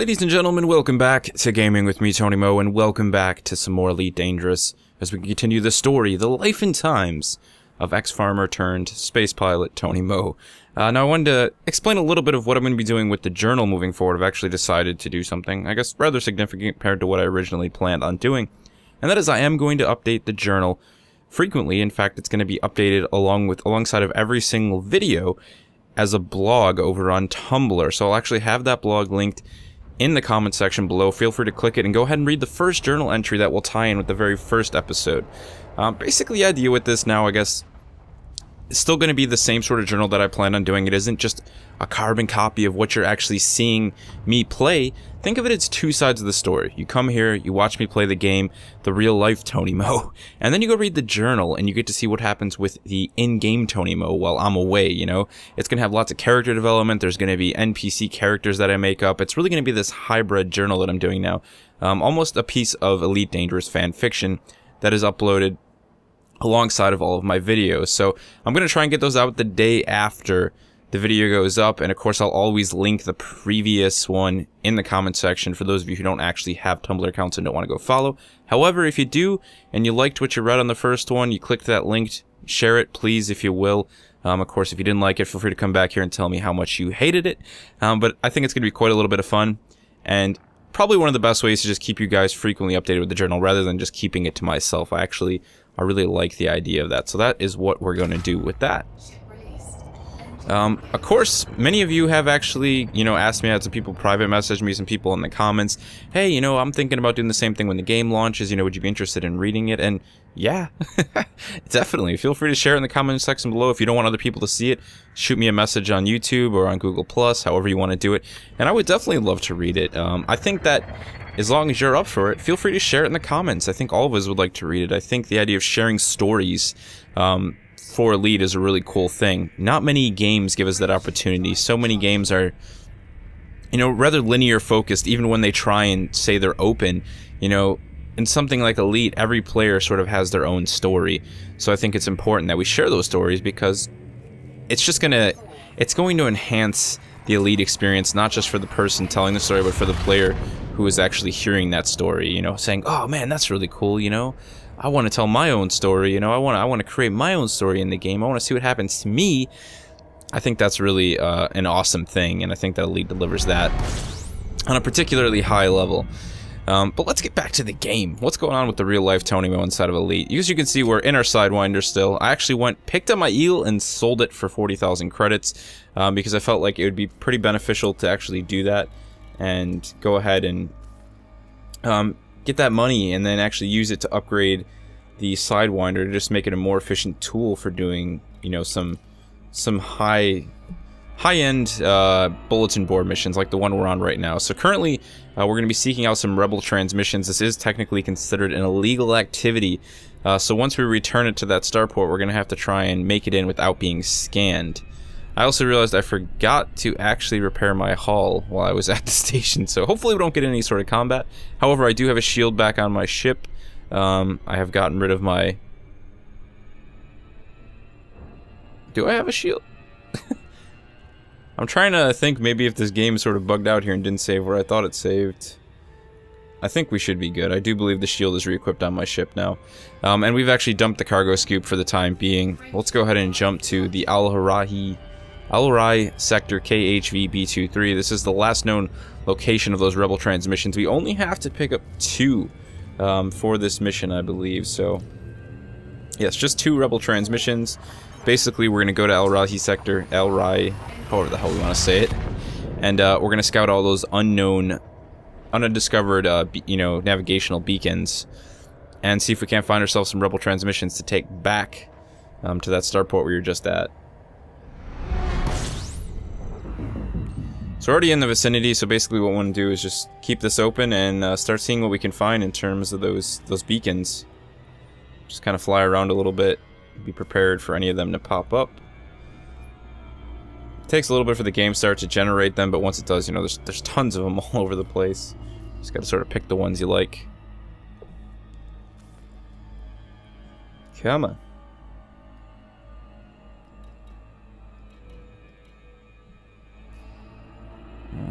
Ladies and gentlemen, welcome back to Gaming with me, Tony Mo, and welcome back to some more Elite Dangerous as we continue the story, the life and times of ex-farmer turned space pilot Tony Mo. Now I wanted to explain a little bit of what I'm going to be doing with the journal moving forward. I've actually decided to do something, I guess, rather significant compared to what I originally planned on doing, and that is I am going to update the journal frequently. In fact, it's going to be updated alongside of every single video as a blog over on Tumblr. So I'll actually have that blog linked in the comment section below. Feel free to click it and go ahead and read the first journal entry that will tie in with the very first episode. Basically, the idea with this now, I guess, it's still going to be the same sort of journal that I plan on doing. It isn't just a carbon copy of what you're actually seeing me play. Think of it as two sides of the story. You come here, you watch me play the game, the real life Tony Mo, and then you go read the journal and you get to see what happens with the in-game Tony Mo while I'm away, you know? It's going to have lots of character development, there's going to be NPC characters that I make up. It's really going to be this hybrid journal that I'm doing now. Almost a piece of Elite Dangerous fan fiction that is uploaded alongside of all of my videos. So I'm going to try and get those out the day after the video goes up, and of course I'll always link the previous one in the comment section for those of you who don't actually have Tumblr accounts and don't want to go follow. However, if you do and you liked what you read on the first one, you clicked that link, share it please if you will. Of course, if you didn't like it, feel free to come back here and tell me how much you hated it. But I think it's going to be quite a little bit of fun, and probably one of the best ways to just keep you guys frequently updated with the journal rather than just keeping it to myself. I really like the idea of that. So that is what we're going to do with that. Of course, many of you have actually, asked me, I had some people private message me, some people in the comments, hey, I'm thinking about doing the same thing when the game launches, would you be interested in reading it? And yeah, definitely. Feel free to share it in the comment section below. If you don't want other people to see it, shoot me a message on YouTube or on Google+, however you want to do it, and I would definitely love to read it. I think that as long as you're up for it, feel free to share it in the comments. I think all of us would like to read it. I think the idea of sharing stories, for Elite is a really cool thing. Not many games give us that opportunity. So many games are, rather linear focused, even when they try and say they're open. In something like Elite, every player sort of has their own story. So I think it's important that we share those stories because it's going to enhance the Elite experience, not just for the person telling the story, but for the player who is actually hearing that story, saying, oh man, that's really cool, I want to tell my own story, I want to create my own story in the game. I want to see what happens to me. I think that's really an awesome thing, and I think that Elite delivers that on a particularly high level. But let's get back to the game. What's going on with the real life Tony Mo inside of Elite? As you can see, we're in our sidewinder still. I actually picked up my eel and sold it for 40,000 credits because I felt like it would be pretty beneficial to actually do that and go ahead and get that money and then actually use it to upgrade the sidewinder to just make it a more efficient tool for doing, some high-end bulletin board missions like the one we're on right now. So currently, we're going to be seeking out some rebel transmissions. This is technically considered an illegal activity. So once we return it to that starport, we're going to have to try and make it in without being scanned. I also realized I forgot to actually repair my hull while I was at the station, so hopefully we don't get any sort of combat. However, I do have a shield back on my ship. I have gotten rid of my... Do I have a shield? I'm trying to think maybe if this game sort of bugged out here and didn't save where I thought it saved. I think we should be good. I do believe the shield is re-equipped on my ship now. And we've actually dumped the cargo scoop for the time being. Let's go ahead and jump to the Al-Rai sector KHV-B23. This is the last known location of those rebel transmissions. We only have to pick up 2 for this mission, I believe. So, yes, just 2 rebel transmissions. Basically, we're going to go to Al-Rai sector, Al-Rai, however the hell we want to say it, and we're going to scout all those undiscovered, navigational beacons, and see if we can't find ourselves some rebel transmissions to take back to that starport we were just at. So we're already in the vicinity, so basically what we want to do is just keep this open and start seeing what we can find in terms of those beacons. Just kind of fly around a little bit, be prepared for any of them to pop up. It takes a little bit for the game start to generate them, but once it does, there's tons of them all over the place. Just gotta sort of pick the ones you like. Come on.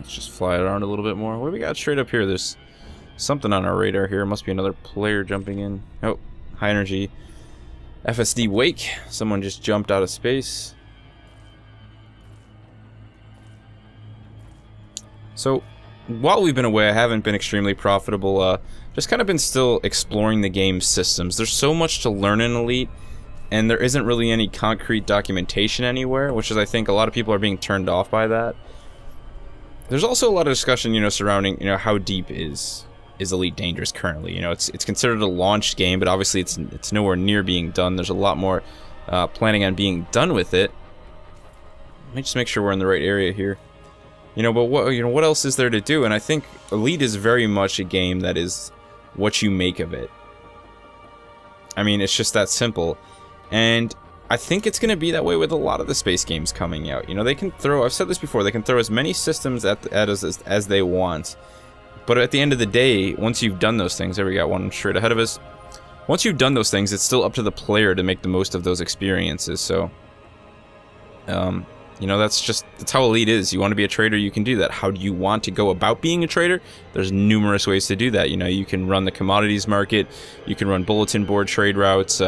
Let's just fly around a little bit more. What do we got straight up here? There's something on our radar here. Must be another player jumping in. Oh, high energy FSD wake. Someone just jumped out of space. So, while we've been away, I haven't been extremely profitable. Just kind of been still exploring the game's systems. There's so much to learn in Elite, and there isn't really any concrete documentation anywhere, which is, I think, a lot of people are being turned off by that. There's also a lot of discussion, you know, surrounding, you know, how deep is Elite dangerous currently. You know, it's considered a launched game, but obviously it's nowhere near being done. There's a lot more planning on being done with it. Let me just make sure we're in the right area here. You know, but what else is there to do? And I think Elite is very much a game that is what you make of it. I mean, it's just that simple. And I think it's going to be that way with a lot of the space games coming out. You know, they can throw, I've said this before, they can throw as many systems at us as they want. But at the end of the day, once you've done those things, there we got one straight ahead of us. Once you've done those things, it's still up to the player to make the most of those experiences. So, you know, that's how Elite is. You want to be a trader, you can do that. How do you want to go about being a trader? There's numerous ways to do that. You know, you can run the commodities market, you can run bulletin board trade routes,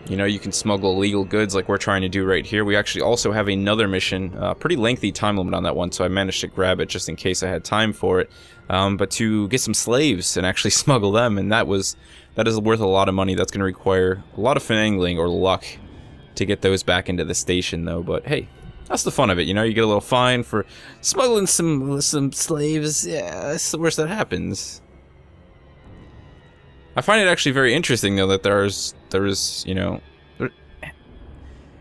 you know, you can smuggle illegal goods like we're trying to do right here. We actually also have another mission, pretty lengthy time limit on that one, so I managed to grab it just in case I had time for it. But to get some slaves and actually smuggle them, and that is worth a lot of money. That's going to require a lot of finagling or luck to get those back into the station, though. But hey, that's the fun of it, you know. You get a little fine for smuggling some slaves. Yeah, that's the worst that happens. I find it actually very interesting, though, that there is, you know,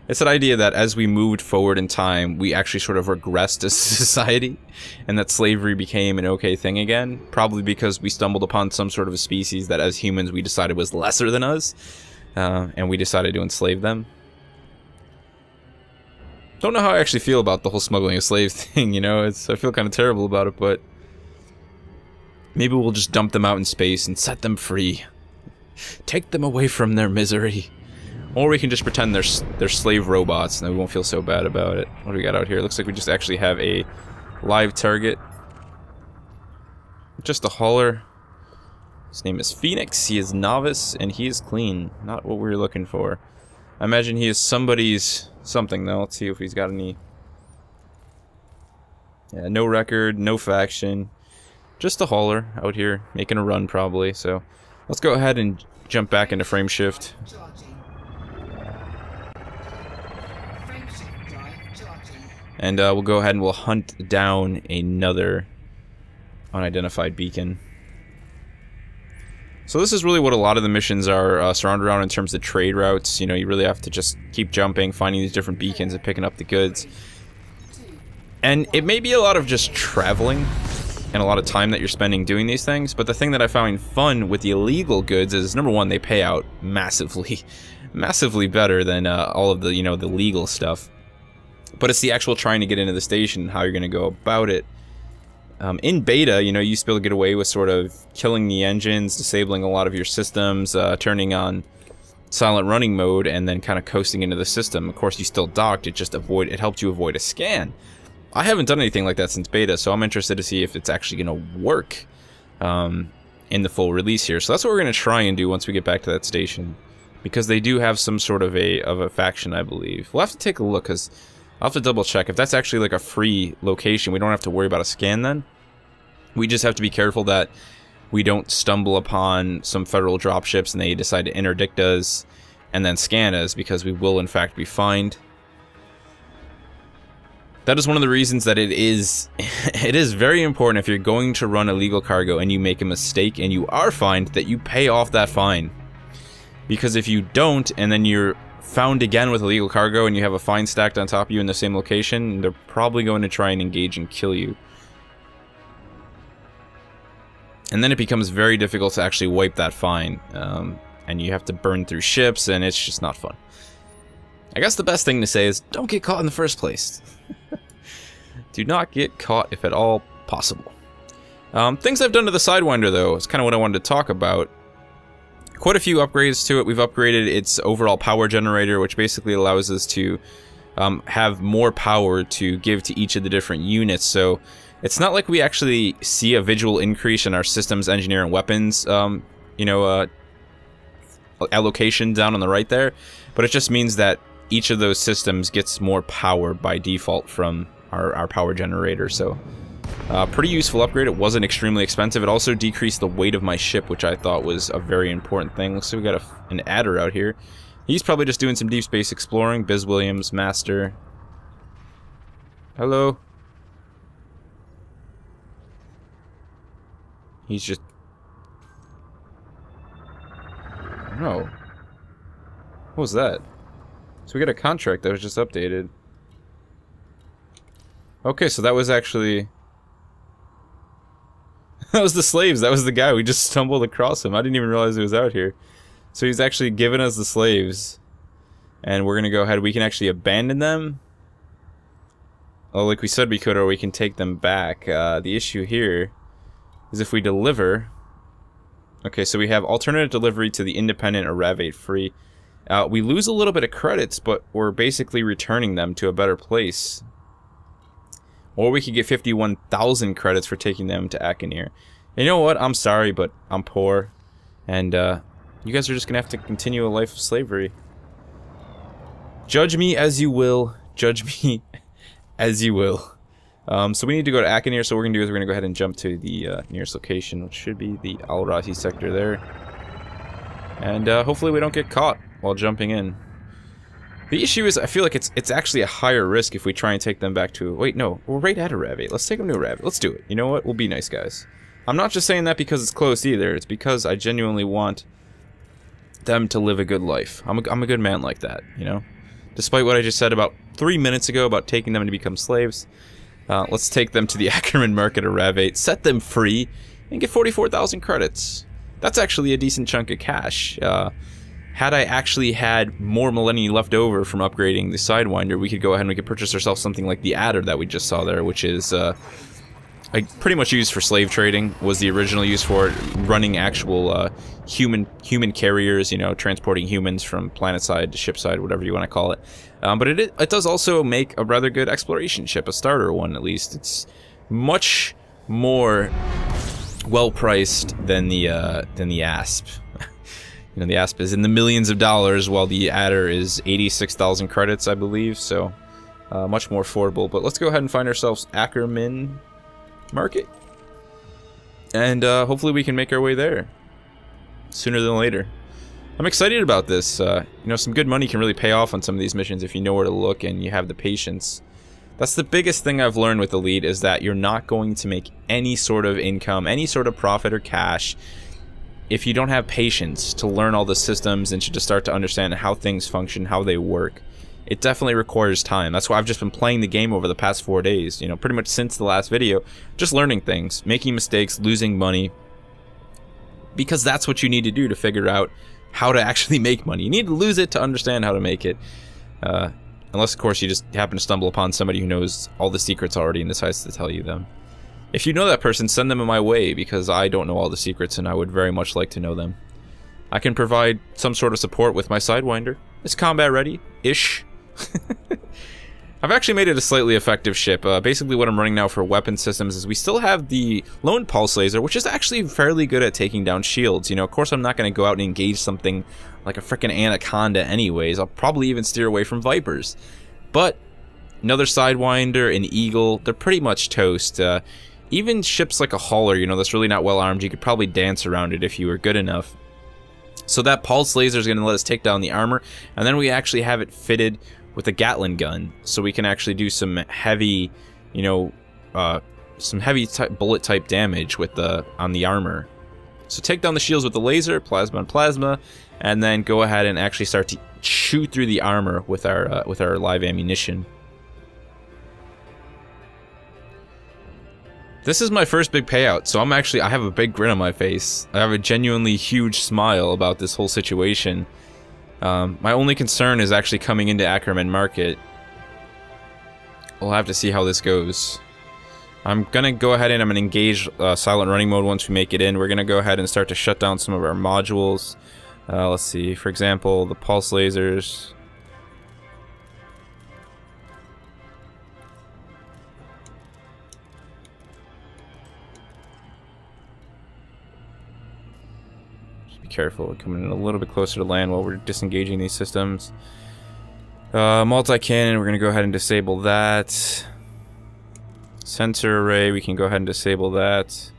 it's that idea that as we moved forward in time, we actually sort of regressed as a society, and that slavery became an okay thing again, probably because we stumbled upon some sort of a species that as humans we decided was lesser than us, and we decided to enslave them. Don't know how I actually feel about the whole smuggling of slaves thing, you know, I feel kind of terrible about it, but maybe we'll just dump them out in space and set them free. Take them away from their misery. Or we can just pretend they're slave robots and we won't feel so bad about it. What do we got out here? Looks like we just actually have a live target. Just a hauler. His name is Phoenix. He is novice and he is clean. Not what we were looking for. I imagine he is somebody's something though. Let's see if he's got any. Yeah, no record, no faction. Just a hauler out here, making a run probably, so let's go ahead and jump back into frame shift. And we'll go ahead and we'll hunt down another unidentified beacon. So this is really what a lot of the missions are surrounded around in terms of trade routes. You know, you really have to just keep jumping, finding these different beacons and picking up the goods. And it may be a lot of just traveling and a lot of time that you're spending doing these things, but the thing that I found fun with the illegal goods is, number one, they pay out massively, massively better than all of the, you know, the legal stuff. But it's the actual trying to get into the station and how you're going to go about it. In beta, you know, you used to be able to get away with sort of killing the engines, disabling a lot of your systems, turning on silent running mode, and then kind of coasting into the system. Of course, you still docked, it helped you avoid a scan. I haven't done anything like that since beta, so I'm interested to see if it's actually going to work in the full release here. So that's what we're going to try and do once we get back to that station, because they do have some sort of a faction, I believe. We'll have to take a look, because I'll have to double check. If that's actually like a free location, we don't have to worry about a scan then. We just have to be careful that we don't stumble upon some federal dropships and they decide to interdict us and then scan us, because we will in fact be fined. That is one of the reasons that it is very important, if you're going to run illegal cargo and you make a mistake and you are fined, that you pay off that fine. Because if you don't, and then you're found again with illegal cargo and you have a fine stacked on top of you in the same location, they're probably going to try and engage and kill you. And then it becomes very difficult to actually wipe that fine. And you have to burn through ships, and it's just not fun. I guess the best thing to say is, don't get caught in the first place. Do not get caught if at all possible. Things I've done to the sidewinder, though, is kind of what I wanted to talk about. Quite a few upgrades to it. We've upgraded its overall power generator, which basically allows us to have more power to give to each of the different units. So It's not like we actually see a visual increase in our systems, engineer, and weapons, you know, allocation down on the right there, but it just means that each of those systems gets more power by default from our power generator, so pretty useful upgrade. It wasn't extremely expensive. It also decreased the weight of my ship, which I thought was a very important thing. Looks like we got an adder out here. He's probably just doing some deep space exploring. Biz Williams, Master. Hello. He's just... No. What was that? So we got a contract that was just updated. Okay, so that was actually... that was the slaves. That was the guy. We just stumbled across him. I didn't even realize he was out here. So he's actually giving us the slaves. And we're going to go ahead. We can actually abandon them. Oh, like we said we could, or we can take them back. The issue here is if we deliver... Okay, so we have alternative delivery to the independent or Rav8 free. We lose a little bit of credits, but we're basically returning them to a better place. Or we could get 51,000 credits for taking them to Akinir. You know what? I'm sorry, but I'm poor. And you guys are just going to have to continue a life of slavery. Judge me as you will. Judge me as you will. So we need to go to Akinir, so what we're going to do is we're going to go ahead and jump to the nearest location, which should be the Al-Rasi sector there. And hopefully we don't get caught while jumping in. The issue is, I feel like it's actually a higher risk if we try and take them back to... Wait, no, we're right at a Rav8. Let's take them to a Rav8. Let's do it. You know what? We'll be nice guys. I'm not just saying that because it's close either. It's because I genuinely want them to live a good life. I'm a good man like that, you know? Despite what I just said about 3 minutes ago about taking them to become slaves... let's take them to the Ackerman market or Rav8, set them free, and get 44,000 credits. That's actually a decent chunk of cash. Had I actually had more Millennium left over from upgrading the Sidewinder, we could go ahead and we could purchase ourselves something like the Adder that we just saw there, which is pretty much used for slave trading, was the original use for it, running actual human carriers, you know, transporting humans from planet side to ship side, whatever you want to call it. But it does also make a rather good exploration ship, a starter one at least. It's much more well priced than the Asp. You know, the Asp is in the millions of dollars, while the Adder is 86,000 credits, I believe. So much more affordable. But let's go ahead and find ourselves Ackerman market, and hopefully we can make our way there sooner than later. I'm excited about this. You know, some good money can really pay off on some of these missions if you know where to look and you have the patience. That's the biggest thing I've learned with Elite, is that you're not going to make any sort of income, any sort of profit or cash, if you don't have patience to learn all the systems and to just start to understand how things function, how they work. It definitely requires time. That's why I've just been playing the game over the past 4 days, you know, pretty much since the last video, just learning things, making mistakes, losing money, because that's what you need to do to figure out how to actually make money. You need to lose it to understand how to make it, unless, of course, you just happen to stumble upon somebody who knows all the secrets already and decides to tell you them. If you know that person, send them in my way, because I don't know all the secrets and I would very much like to know them. I can provide some sort of support with my Sidewinder. It's combat ready-ish. I've actually made it a slightly effective ship. Basically what I'm running now for weapon systems is we still have the lone pulse laser, which is actually fairly good at taking down shields. You know, of course I'm not going to go out and engage something like a frickin' Anaconda anyways. I'll probably even steer away from Vipers. But another Sidewinder, an Eagle, they're pretty much toast. Even ships like a Hauler, you know, that's really not well armed, you could probably dance around it if you were good enough. So that pulse laser is going to let us take down the armor, and then we actually have it fitted with a Gatling gun, so we can actually do some heavy, you know, bullet type damage with on the armor. So take down the shields with the laser, plasma and plasma, and then go ahead and actually start to shoot through the armor with our live ammunition. This is my first big payout, so I have a big grin on my face. I have a genuinely huge smile about this whole situation. My only concern is actually coming into Ackerman Market. We'll have to see how this goes. I'm gonna go ahead and I'm gonna engage silent running mode once we make it in. We're gonna go ahead and start to shut down some of our modules. Let's see, for example, the pulse lasers. be careful. We're coming in a little bit closer to land while we're disengaging these systems. Multi-cannon, we're going to go ahead and disable that. Sensor array, we can go ahead and disable that.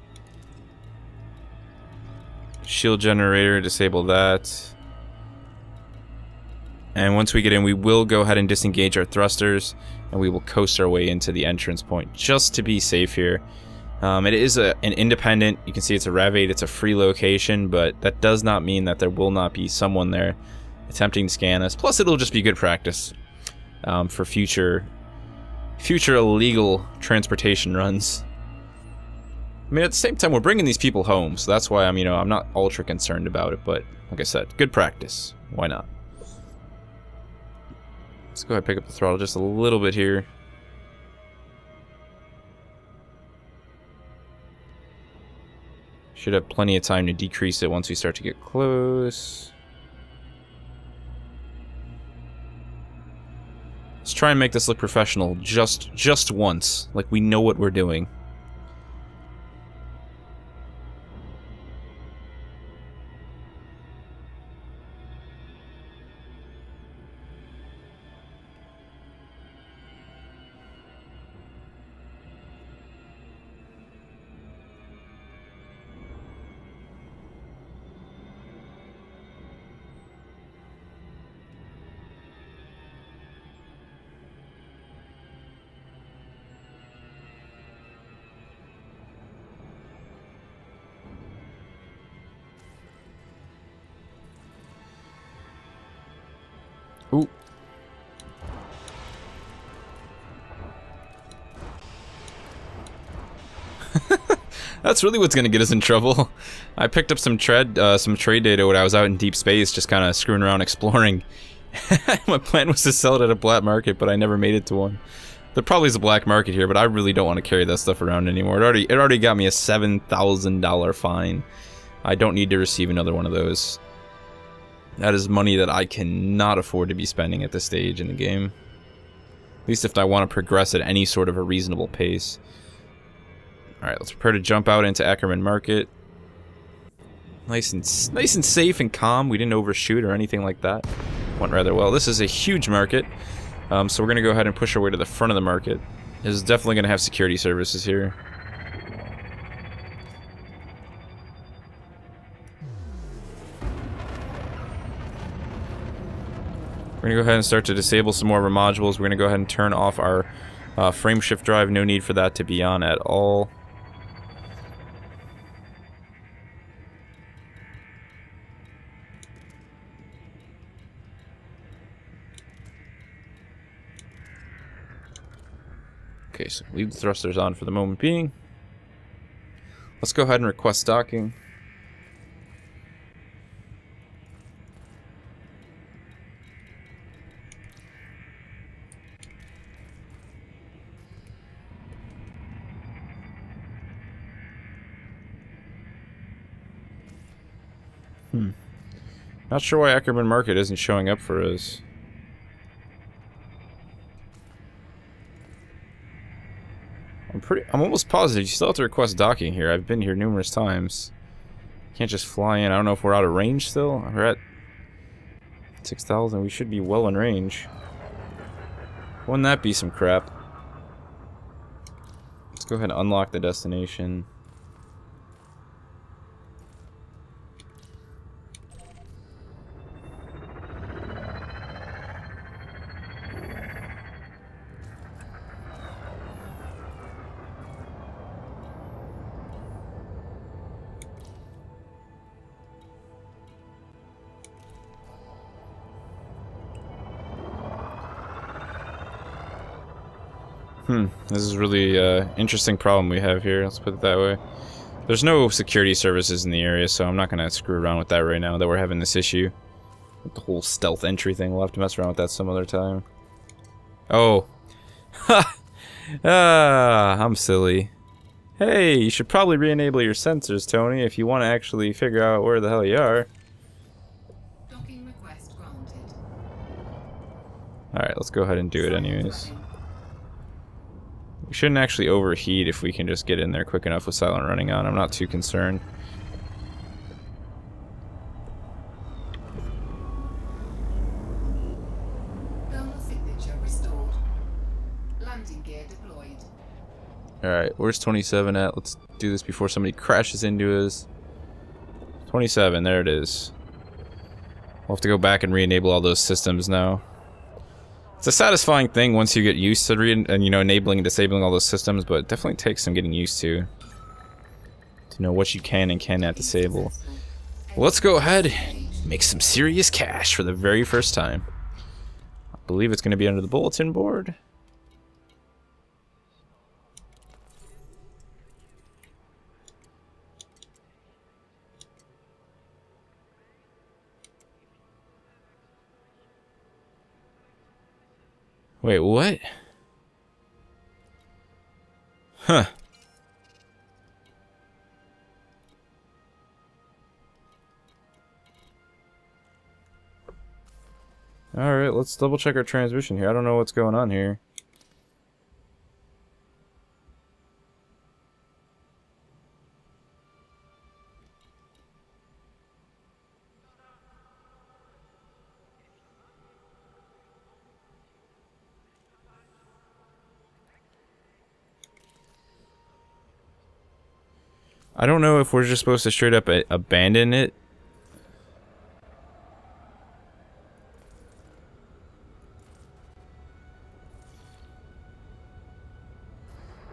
Shield generator, disable that. And once we get in, we will go ahead and disengage our thrusters, and we will coast our way into the entrance point, just to be safe here. It is an independent, you can see it's a Rev 8, it's a free location, but that does not mean that there will not be someone there attempting to scan us. Plus, it'll just be good practice for future illegal transportation runs. I mean, at the same time, we're bringing these people home, so that's why I'm not ultra concerned about it. But like I said, good practice. Why not? Let's go ahead and pick up the throttle just a little bit here. Should have plenty of time to decrease it once we start to get close. Let's try and make this look professional just once, like we know what we're doing. Ooh. That's really what's gonna get us in trouble. I picked up some trade data when I was out in deep space, just kind of screwing around exploring. My plan was to sell it at a black market, but I never made it to one. There probably is a black market here, but I really don't want to carry that stuff around anymore. It already got me a $7,000 fine. I don't need to receive another one of those. That is money that I cannot afford to be spending at this stage in the game. At least if I want to progress at any sort of a reasonable pace. Alright, let's prepare to jump out into Ackerman Market. Nice and safe and calm. We didn't overshoot or anything like that. Went rather well. This is a huge market. So we're going to go ahead and push our way to the front of the market. This is definitely going to have security services here. We're going to go ahead and start to disable some more of our modules. We're going to go ahead and turn off our frame shift drive. No need for that to be on at all. Okay, so leave the thrusters on for the moment being. Let's go ahead and request docking. Not sure why Ackerman Market isn't showing up for us. I'm almost positive you still have to request docking here. I've been here numerous times. Can't just fly in. I don't know if we're out of range still. We're at 6,000. We should be well in range. Wouldn't that be some crap? Let's go ahead and unlock the destination. This is really interesting problem we have here, let's put it that way. There's no security services in the area, so I'm not going to screw around with that right now that we're having this issue. With the whole stealth entry thing, we'll have to mess around with that some other time. Oh. Ha! I'm silly. Hey, you should probably re-enable your sensors, Tony, if you want to actually figure out where the hell you are. Docking request granted. Alright, let's go ahead and do it anyways. We shouldn't actually overheat if we can just get in there quick enough with silent running on. I'm not too concerned. Gear deployed. Alright, where's 27 at? Let's do this before somebody crashes into us. 27, there it is. We'll have to go back and re-enable all those systems now. It's a satisfying thing once you get used to enabling and disabling all those systems, but it definitely takes some getting used to know what you can and cannot disable. Well, let's go ahead and make some serious cash for the very first time. I believe it's going to be under the bulletin board. Wait, what? Huh. Alright, let's double check our transmission here. I don't know what's going on here. I don't know if we're just supposed to straight up abandon it.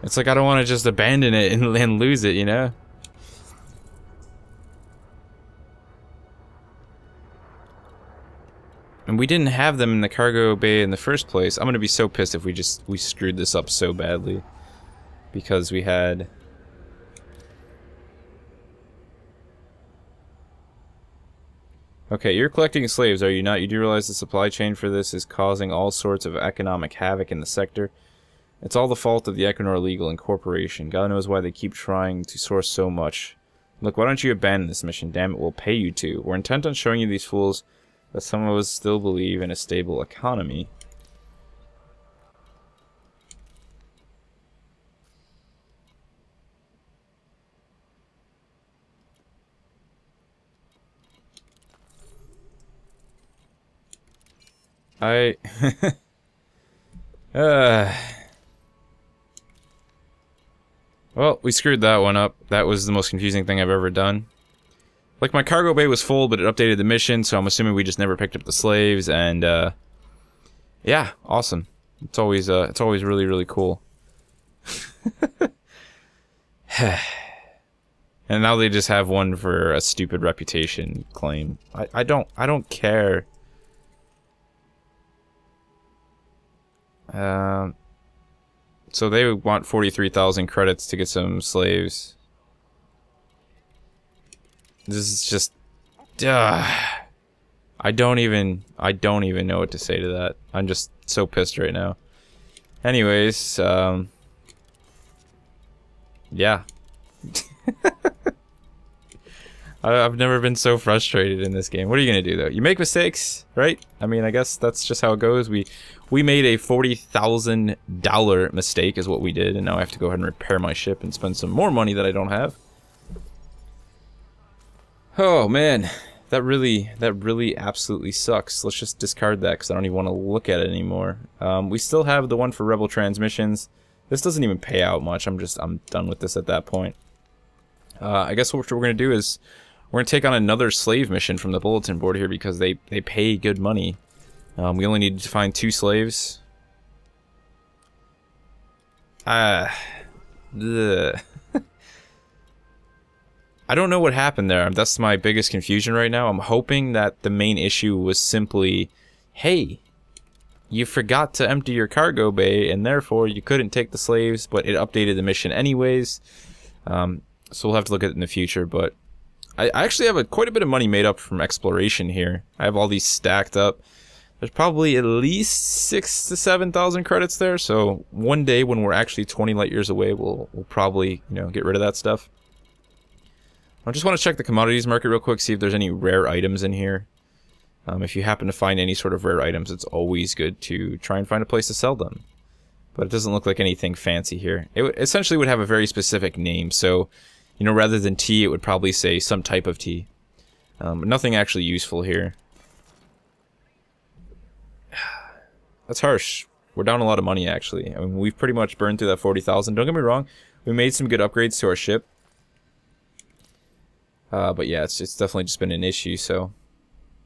It's like I don't want to just abandon it and lose it, you know? And we didn't have them in the cargo bay in the first place. I'm gonna be so pissed if we screwed this up so badly. Because we had... Okay, you're collecting slaves, are you not? You do realize the supply chain for this is causing all sorts of economic havoc in the sector. It's all the fault of the Equinor Legal Incorporation. God knows why they keep trying to source so much. Look, why don't you abandon this mission? Damn it, we'll pay you to. We're intent on showing you these fools that some of us still believe in a stable economy. Well, we screwed that one up. That was the most confusing thing I've ever done. Like, my cargo bay was full, but it updated the mission, so I'm assuming we just never picked up the slaves, and, yeah, awesome. It's always really, really cool. And now they just have one for a stupid reputation claim. I don't care. So they want 43,000 credits to get some slaves. This is just... I don't even know what to say to that. I'm just so pissed right now. Anyways, yeah. I've never been so frustrated in this game. What are you gonna do though? You make mistakes, right? I mean, I guess that's just how it goes. We made a $40,000 mistake is what we did, and now I have to go ahead and repair my ship and spend some more money that I don't have. Oh man, that really absolutely sucks. Let's just discard that because I don't even want to look at it anymore. We still have the one for Rebel transmissions. This doesn't even pay out much. I'm done with this at that point. I guess what we're gonna do is we're gonna take on another slave mission from the bulletin board here because they pay good money. We only need to find 2 slaves. I don't know what happened there. That's my biggest confusion right now. I'm hoping that the main issue was simply, hey, you forgot to empty your cargo bay and therefore you couldn't take the slaves, but it updated the mission anyways. So we'll have to look at it in the future, but I actually have quite a bit of money made up from exploration here. I have all these stacked up. There's probably at least 6,000 to 7,000 credits there, so one day when we're actually 20 light years away, we'll probably, you know, get rid of that stuff. I just want to check the commodities market real quick, see if there's any rare items in here. If you happen to find any sort of rare items, it's always good to try and find a place to sell them. But it doesn't look like anything fancy here. It essentially would have a very specific name, so, you know, rather than tea, it would probably say some type of tea. But nothing actually useful here. That's harsh. We're down a lot of money, actually. I mean, we've pretty much burned through that 40,000. Don't get me wrong, we made some good upgrades to our ship. But yeah, it's definitely just been an issue, so...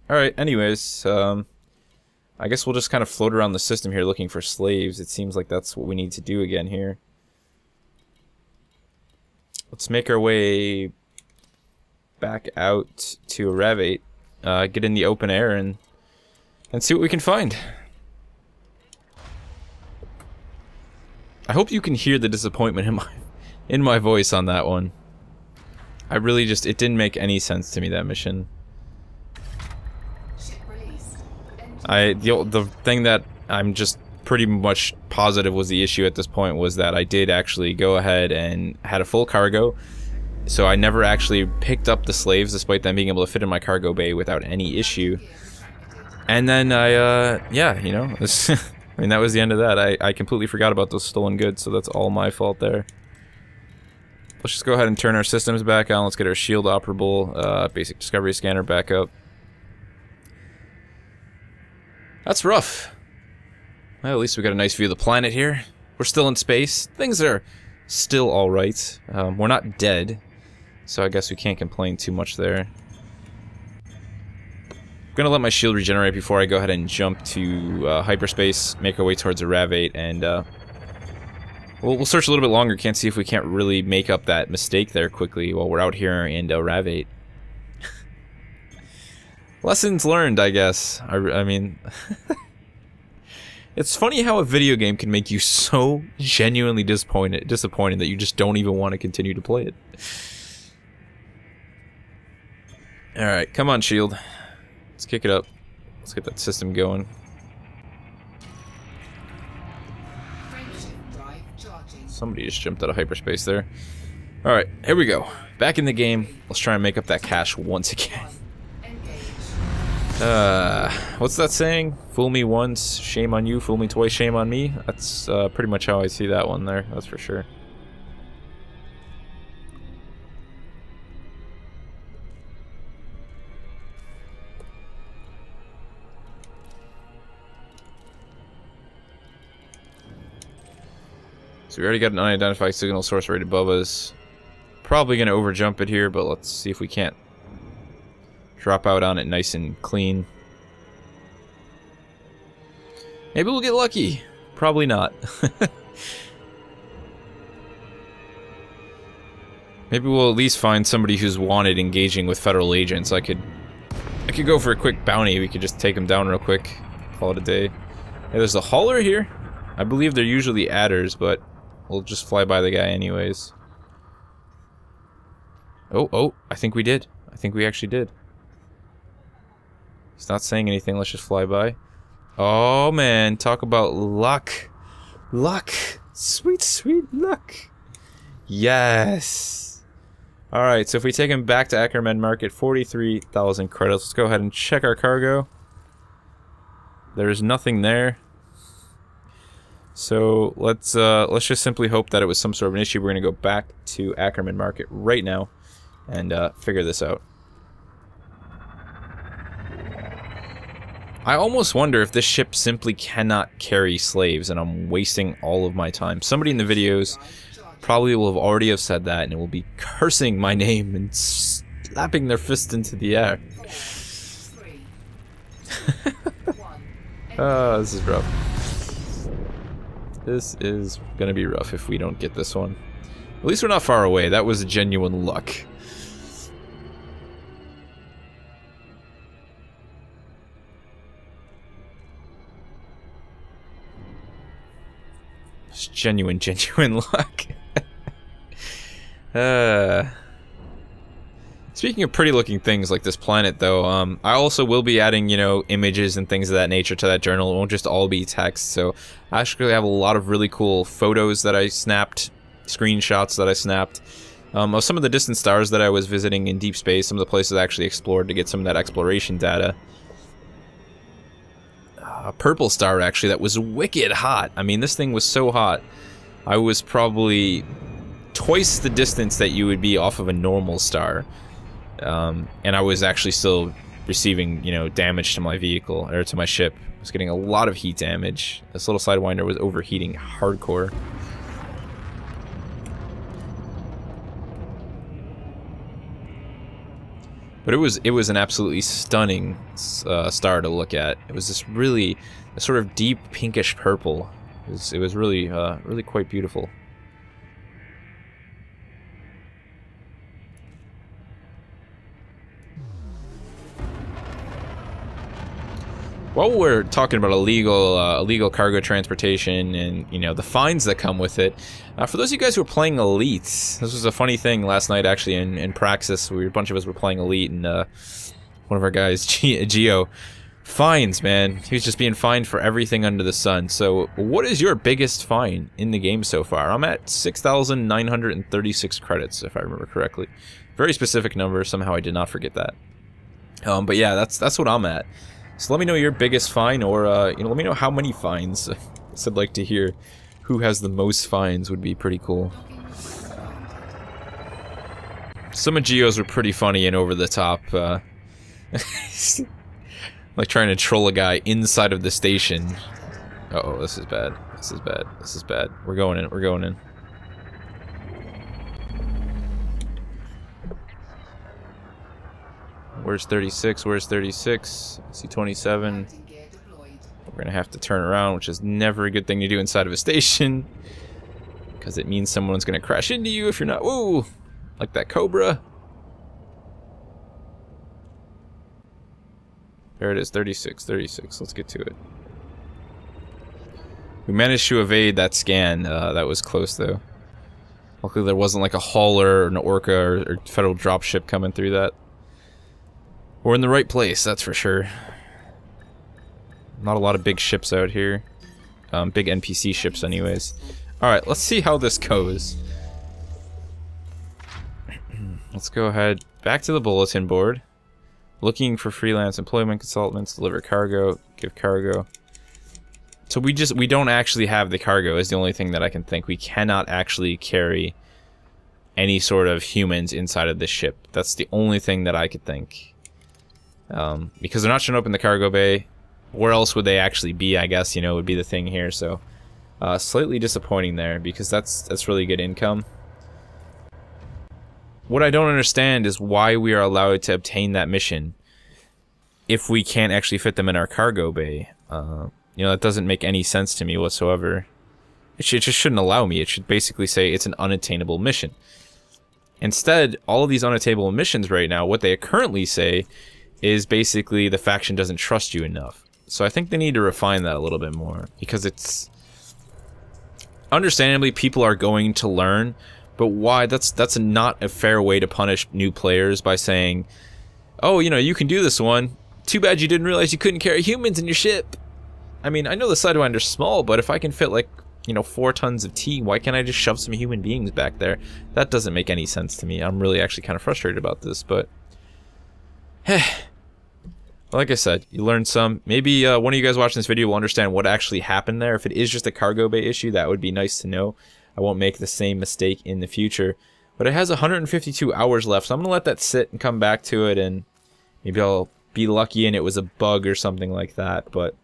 Alright, anyways, I guess we'll just kind of float around the system here looking for slaves. It seems like that's what we need to do again here. Let's make our way back out to Ravate, get in the open air and see what we can find. I hope you can hear the disappointment in my voice on that one. I really just, it didn't make any sense to me, that mission. The thing that I'm just pretty much positive was the issue at this point was that I did actually go ahead and had a full cargo, so I never actually picked up the slaves despite them being able to fit in my cargo bay without any issue. And then yeah, you know, I mean, that was the end of that. I completely forgot about those stolen goods, so that's all my fault there. Let's just go ahead and turn our systems back on. Let's get our shield operable, basic discovery scanner back up. That's rough. Well, at least we got a nice view of the planet here. We're still in space. Things are still alright. We're not dead, so I guess we can't complain too much there. I'm gonna let my shield regenerate before I go ahead and jump to hyperspace, make our way towards a Ravate, and we'll search a little bit longer. Can't see if we can't really make up that mistake there quickly while we're out here in Ravate. Lessons learned, I guess. I mean, it's funny how a video game can make you so genuinely disappointed that you just don't even want to continue to play it. Alright, come on, shield. Let's kick it up. Let's get that system going. Somebody just jumped out of hyperspace there. Alright, here we go. Back in the game. Let's try and make up that cache once again. What's that saying? Fool me once, shame on you. Fool me twice, shame on me. That's pretty much how I see that one there, that's for sure. So we already got an unidentified signal source right above us. Probably gonna overjump it here, but let's see if we can't drop out on it nice and clean. Maybe we'll get lucky. Probably not. Maybe we'll at least find somebody who's wanted engaging with federal agents. I could go for a quick bounty. We could just take them down real quick. Call it a day. Hey, there's a hauler here. I believe they're usually adders, but we'll just fly by the guy anyways. Oh, I think we did. I think we actually did. He's not saying anything, let's just fly by. Oh man, talk about luck. Luck. Sweet, sweet luck. Yes. Alright, so if we take him back to Ackerman Market, 43,000 credits. Let's go ahead and check our cargo. There's nothing there. So let's just simply hope that it was some sort of an issue. We're gonna go back to Ackerman Market right now and figure this out. I almost wonder if this ship simply cannot carry slaves and I'm wasting all of my time. Somebody in the videos probably will have already have said that and will be cursing my name and slapping their fist into the air. Oh, this is rough. This is gonna be rough if we don't get this one. At least we're not far away. That was genuine luck. It's genuine luck. Speaking of pretty looking things like this planet though, I also will be adding, you know, images and things of that nature to that journal. It won't just all be text, so I actually have a lot of really cool photos that I snapped, screenshots that I snapped, of some of the distant stars that I was visiting in deep space, some of the places I actually explored to get some of that exploration data. A purple star actually that was wicked hot. I mean, this thing was so hot. I was probably twice the distance that you would be off of a normal star. And I was actually still receiving, you know, damage to my vehicle, or to my ship. was getting a lot of heat damage. This little sidewinder was overheating hardcore. But it was an absolutely stunning star to look at. It was this really a sort of deep pinkish purple. It was really really quite beautiful. While we're talking about illegal cargo transportation and, you know, the fines that come with it, for those of you guys who are playing Elite, this was a funny thing last night actually in Praxis. A bunch of us were playing Elite, and one of our guys, Geo, fines, man. He was just being fined for everything under the sun. So what is your biggest fine in the game so far? I'm at 6,936 credits, if I remember correctly. Very specific number. Somehow I did not forget that. But yeah, that's what I'm at. So let me know your biggest fine, or you know, let me know how many fines. So I'd like to hear who has the most fines. Would be pretty cool. Some of Geo's were pretty funny and over the top. Like trying to troll a guy inside of the station. Uh-oh, this is bad. This is bad. This is bad. We're going in. We're going in. Where's 36? Where's 36? I see 27. We're gonna have to turn around, which is never a good thing to do inside of a station, because it means someone's gonna crash into you if you're not. Woo! Like that Cobra. There it is, 36, 36. Let's get to it. We managed to evade that scan. That was close, though. Luckily, there wasn't like a hauler or an Orca or federal dropship coming through that. We're in the right place, that's for sure. Not a lot of big ships out here. Big NPC ships, anyways. Alright, let's see how this goes. Let's go ahead. Back to the bulletin board. Looking for freelance employment consultants, deliver cargo, give cargo. So we don't actually have the cargo is the only thing that I can think. We cannot actually carry any sort of humans inside of this ship. That's the only thing that I could think. Because they're not showing up in the cargo bay. Where else would they actually be, I guess, you know, would be the thing here. So, slightly disappointing there, because that's really good income. What I don't understand is why we are allowed to obtain that mission if we can't actually fit them in our cargo bay. You know, that doesn't make any sense to me whatsoever. It just shouldn't allow me. It should basically say it's an unattainable mission. Instead, all of these unattainable missions right now, what they currently say is basically the faction doesn't trust you enough. So I think they need to refine that a little bit more, because it's understandably people are going to learn, but why? That's not a fair way to punish new players by saying, oh, you know, you can do this one. Too bad you didn't realize you couldn't carry humans in your ship. I mean, I know the sidewinder's small, but if I can fit like, you know, 4 tons of tea, why can't I just shove some human beings back there? That doesn't make any sense to me. I'm really actually kind of frustrated about this, but like I said, you learned some. Maybe one of you guys watching this video will understand what actually happened there. If it is just a cargo bay issue, that would be nice to know. I won't make the same mistake in the future. But it has 152 hours left, so I'm going to let that sit and come back to it, and maybe I'll be lucky and it was a bug or something like that. But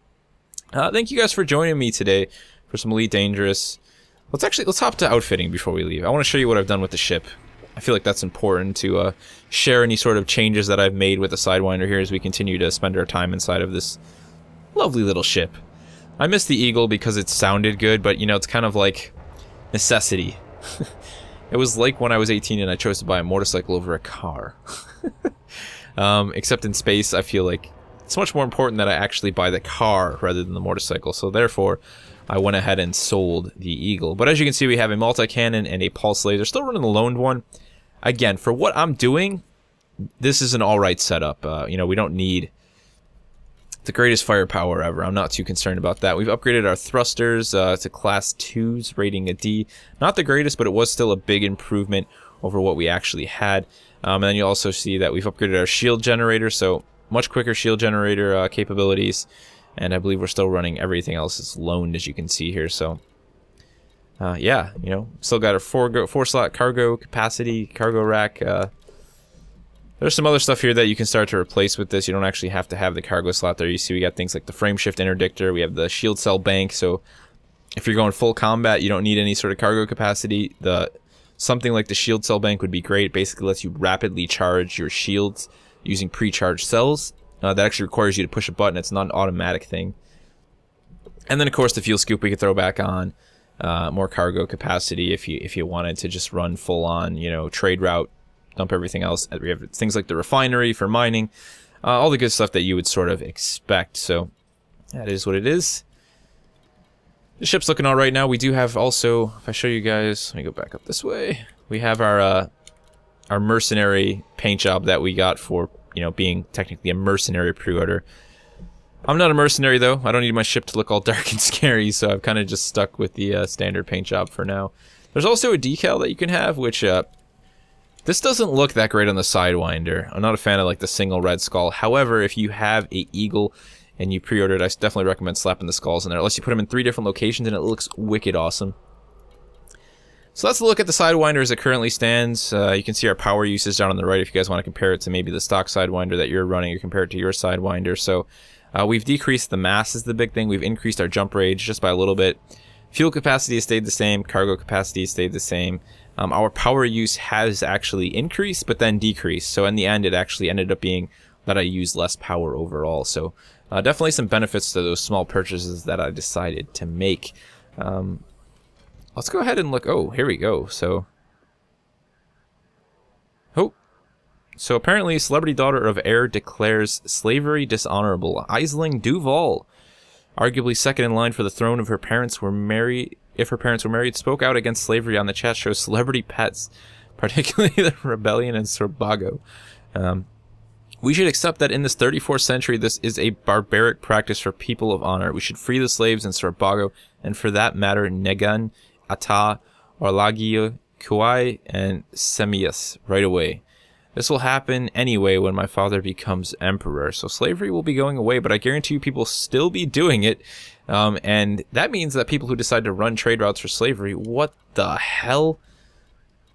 thank you guys for joining me today for some Elite Dangerous. Let's hop to outfitting before we leave. I want to show you what I've done with the ship. I feel like that's important to share any sort of changes that I've made with the Sidewinder here as we continue to spend our time inside of this lovely little ship. I miss the Eagle because it sounded good, but you know, it's kind of like necessity. It was like when I was 18 and I chose to buy a motorcycle over a car. Except in space, I feel like it's much more important that I actually buy the car rather than the motorcycle, so therefore I went ahead and sold the Eagle. But as you can see, we have a multi-cannon and a pulse laser. Still running the loaned one. Again, for what I'm doing, this is an alright setup. You know, we don't need the greatest firepower ever. I'm not too concerned about that. We've upgraded our thrusters to class 2s, rating a D. Not the greatest, but it was still a big improvement over what we actually had. And then you also see that we've upgraded our shield generator, so much quicker shield generator capabilities. And I believe we're still running everything else is loaned, as you can see here. So, yeah, you know, still got a 4-slot cargo capacity, cargo rack. There's some other stuff here that you can start to replace with this. You don't actually have to have the cargo slot there. You see we got things like the frame shift interdictor. We have the shield cell bank. So if you're going full combat, you don't need any sort of cargo capacity. Something like the shield cell bank would be great. Basically lets you rapidly charge your shields using pre-charged cells. That actually requires you to push a button. It's not an automatic thing. And then of course the fuel scoop we could throw back on. More cargo capacity if you wanted to just run full on, you know, trade route. Dump everything else. We have things like the refinery for mining, all the good stuff that you would sort of expect. So that is what it is. The ship's looking all right now. We do have also, if I show you guys, let me go back up this way. We have our mercenary paint job that we got for, you know, being technically a mercenary pre-order. I'm not a mercenary though. I don't need my ship to look all dark and scary, so I've kind of just stuck with the standard paint job for now. There's also a decal that you can have, which this doesn't look that great on the sidewinder. I'm not a fan of like the single red skull. However, if you have a eagle and you pre-ordered, I definitely recommend slapping the skulls in there. Unless you put them in 3 different locations and it looks wicked awesome. So let's look at the sidewinder as it currently stands. You can see our power usage down on the right if you guys want to compare it to maybe the stock sidewinder that you're running or compare it to your sidewinder. So we've decreased the mass is the big thing. We've increased our jump range just by a little bit. Fuel capacity has stayed the same. Cargo capacity has stayed the same. Our power use has actually increased, but then decreased. So in the end, it actually ended up being that I use less power overall. So definitely some benefits to those small purchases that I decided to make. Let's go ahead and look. Oh, here we go. So apparently, celebrity daughter of heir declares slavery dishonorable. Aisling Duval, arguably second in line for the throne if her parents were married, spoke out against slavery on the chat show Celebrity Pets, particularly the rebellion in Sorbago. We should accept that in this 34th century, this is a barbaric practice for people of honor. We should free the slaves in Sorbago, and for that matter, Negan, Ata, Orlagio, Kuai, and Semias right away. This will happen anyway when my father becomes emperor. So slavery will be going away, but I guarantee you people will still be doing it. And that means that people who decide to run trade routes for slavery, what the hell?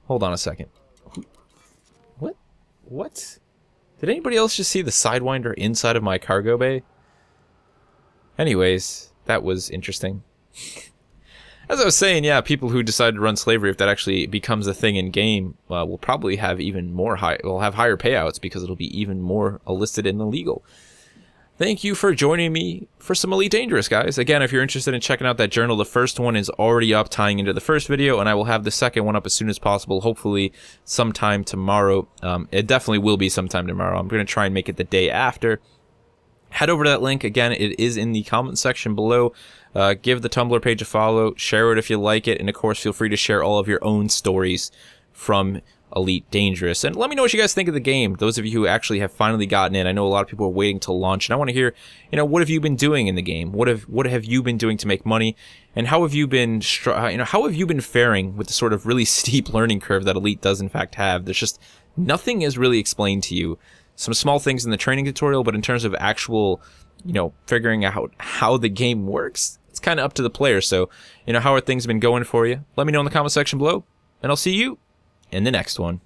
Hold on a second. What? Did anybody else just see the sidewinder inside of my cargo bay? Anyways, that was interesting. As I was saying, yeah, people who decide to run slavery, if that actually becomes a thing in game, will probably have even more will have higher payouts because it'll be even more illicit and illegal. Thank you for joining me for some Elite Dangerous, guys. Again, if you're interested in checking out that journal, the first one is already up, tying into the first video, and I will have the second one up as soon as possible, hopefully sometime tomorrow. It definitely will be sometime tomorrow. I'm going to try and make it the day after. Head over to that link. Again, it is in the comment section below. Give the Tumblr page a follow, share it if you like it, and of course feel free to share all of your own stories from Elite Dangerous. And let me know what you guys think of the game, those of you who actually have finally gotten in. I know a lot of people are waiting to launch, and I want to hear, you know, what have you been doing in the game? What have you been doing to make money? And how have you been how have you been faring with the sort of really steep learning curve that Elite does in fact have? There's just nothing is really explained to you. Some small things in the training tutorial, but in terms of actual, you know, figuring out how the game works, it's kind of up to the player. So, you know, how are things been going for you? Let me know in the comment section below, and I'll see you in the next one.